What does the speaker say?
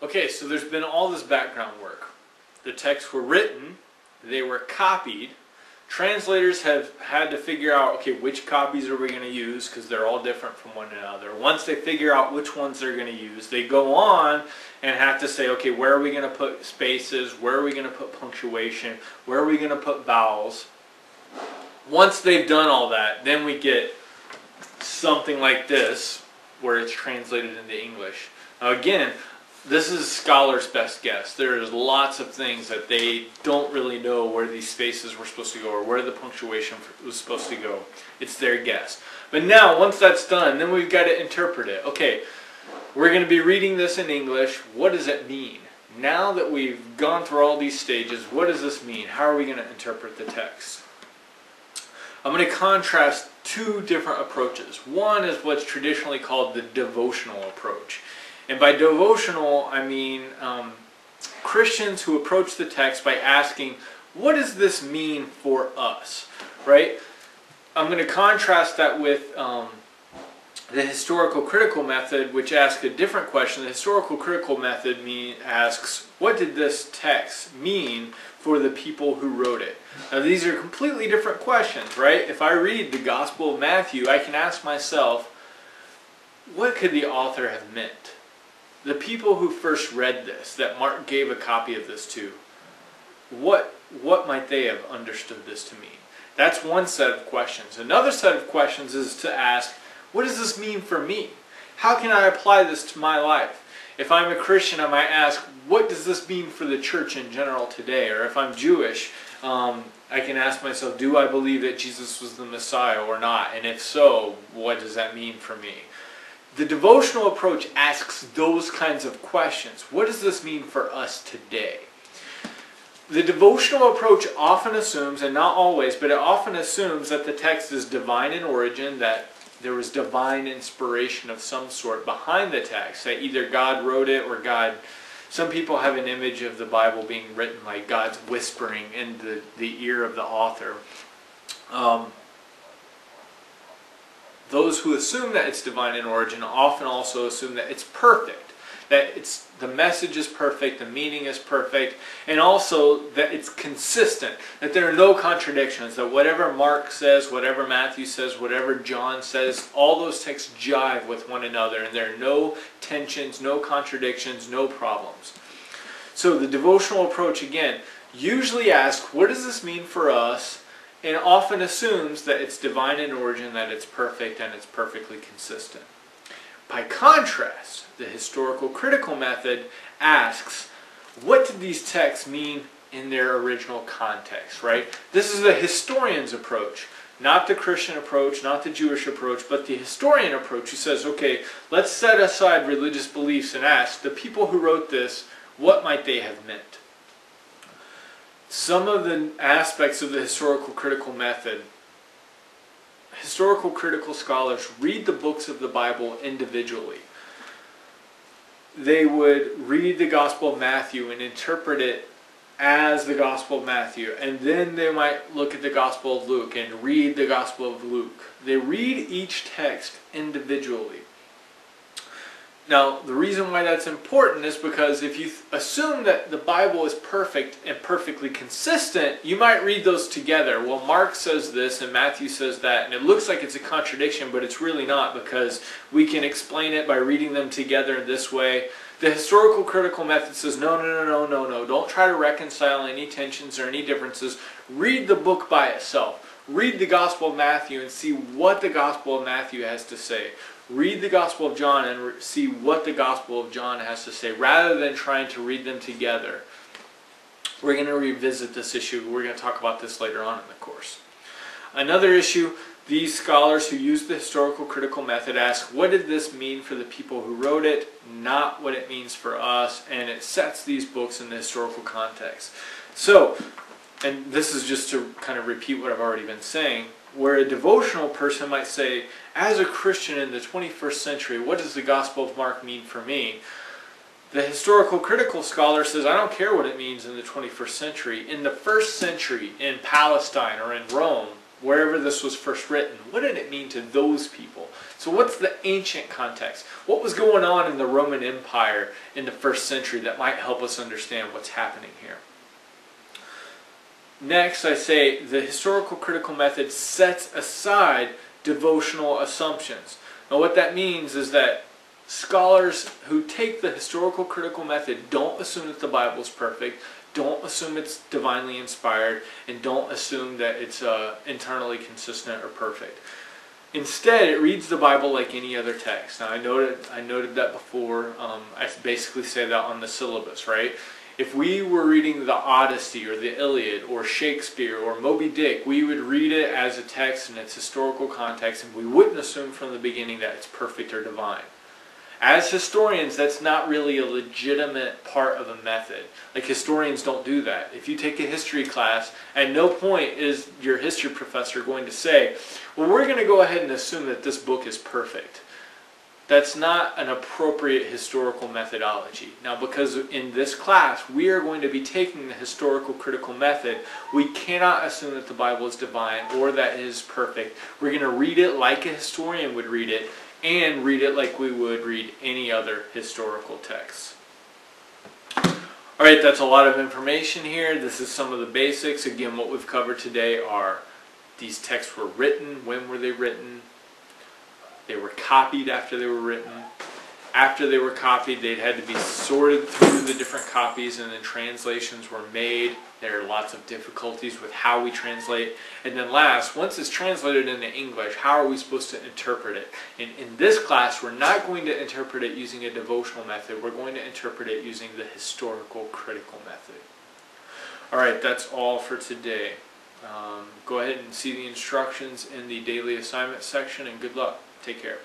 Okay, so there's been all this background work. The texts were written, they were copied. Translators have had to figure out, okay, which copies are we going to use, because they're all different from one another. Once they figure out which ones they're going to use, they go on and have to say, okay, where are we going to put spaces, where are we going to put punctuation, where are we going to put vowels. Once they've done all that, then we get something like this, where it's translated into English. Now again, this is scholars' best guess. There's lots of things that they don't really know where these spaces were supposed to go or where the punctuation was supposed to go. It's their guess. But now, once that's done, then we've got to interpret it. Okay, we're going to be reading this in English. What does it mean? Now that we've gone through all these stages, what does this mean? How are we going to interpret the text? I'm going to contrast two different approaches. One is what's traditionally called the devotional approach. And by devotional, I mean Christians who approach the text by asking, what does this mean for us? Right? I'm going to contrast that with the historical critical method, which asks a different question. The historical critical method asks, what did this text mean for the people who wrote it? Now these are completely different questions, right? If I read the Gospel of Matthew, I can ask myself, what could the author have meant? The people who first read this, that Mark gave a copy of this to, what might they have understood this to mean? That's one set of questions. Another set of questions is to ask, what does this mean for me? How can I apply this to my life? If I'm a Christian, I might ask, what does this mean for the church in general today? Or if I'm Jewish, I can ask myself, do I believe that Jesus was the Messiah or not? And if so, what does that mean for me? The devotional approach asks those kinds of questions. What does this mean for us today? The devotional approach often assumes, and not always, but it often assumes that the text is divine in origin, that there was divine inspiration of some sort behind the text, that either God wrote it or God... Some people have an image of the Bible being written like God's whispering in the ear of the author. Those who assume that it's divine in origin often also assume that it's perfect, that the message is perfect, the meaning is perfect, and also that it's consistent, that there are no contradictions, that whatever Mark says, whatever Matthew says, whatever John says, all those texts jive with one another, and there are no tensions, no contradictions, no problems. So the devotional approach, again, usually asks, what does this mean for us? And often assumes that it's divine in origin, that it's perfect, and it's perfectly consistent. By contrast, the historical critical method asks, what did these texts mean in their original context, right? This is the historian's approach, not the Christian approach, not the Jewish approach, but the historian approach who says, okay, let's set aside religious beliefs and ask the people who wrote this, what might they have meant? Some of the aspects of the historical critical method, historical critical scholars read the books of the Bible individually. They would read the Gospel of Matthew and interpret it as the Gospel of Matthew. And then they might look at the Gospel of Luke and read the Gospel of Luke. They read each text individually. Now, the reason why that's important is because if you assume that the Bible is perfect and perfectly consistent, you might read those together. Well, Mark says this and Matthew says that, and it looks like it's a contradiction, but it's really not, because we can explain it by reading them together in this way. The historical critical method says, no, don't try to reconcile any tensions or any differences. Read the book by itself. Read the Gospel of Matthew and see what the Gospel of Matthew has to say. Read the Gospel of John and see what the Gospel of John has to say, rather than trying to read them together. We're going to revisit this issue. We're going to talk about this later on in the course. Another issue, these scholars who use the historical critical method ask, what did this mean for the people who wrote it, not what it means for us, and it sets these books in the historical context. So, and this is just to kind of repeat what I've already been saying, where a devotional person might say, as a Christian in the 21st century, what does the Gospel of Mark mean for me? The historical critical scholar says, I don't care what it means in the 21st century. In the first century, in Palestine or in Rome, wherever this was first written, what did it mean to those people? So what's the ancient context? What was going on in the Roman Empire in the first century that might help us understand what's happening here? Next, I say the historical critical method sets aside devotional assumptions. Now what that means is that scholars who take the historical critical method don't assume that the Bible is perfect, don't assume it's divinely inspired, and don't assume that it's internally consistent or perfect. Instead, it reads the Bible like any other text. Now I noted that before. I basically say that on the syllabus, right? If we were reading the Odyssey or the Iliad or Shakespeare or Moby Dick, we would read it as a text in its historical context, and we wouldn't assume from the beginning that it's perfect or divine. As historians, that's not really a legitimate part of a method. Like, historians don't do that. If you take a history class, at no point is your history professor going to say, well, we're going to go ahead and assume that this book is perfect. That's not an appropriate historical methodology. Now, because in this class we are going to be taking the historical critical method, we cannot assume that the Bible is divine or that it is perfect. We're going to read it like a historian would read it, and read it like we would read any other historical text. Alright, that's a lot of information here. This is some of the basics. Again, what we've covered today are these texts were written, when were they written, they were copied after they were written. After they were copied, they had to be sorted through the different copies, and then translations were made. There are lots of difficulties with how we translate. And then last, once it's translated into English, how are we supposed to interpret it? And in this class, we're not going to interpret it using a devotional method. We're going to interpret it using the historical critical method. Alright, that's all for today. Go ahead and see the instructions in the daily assignment section, and good luck. Take care.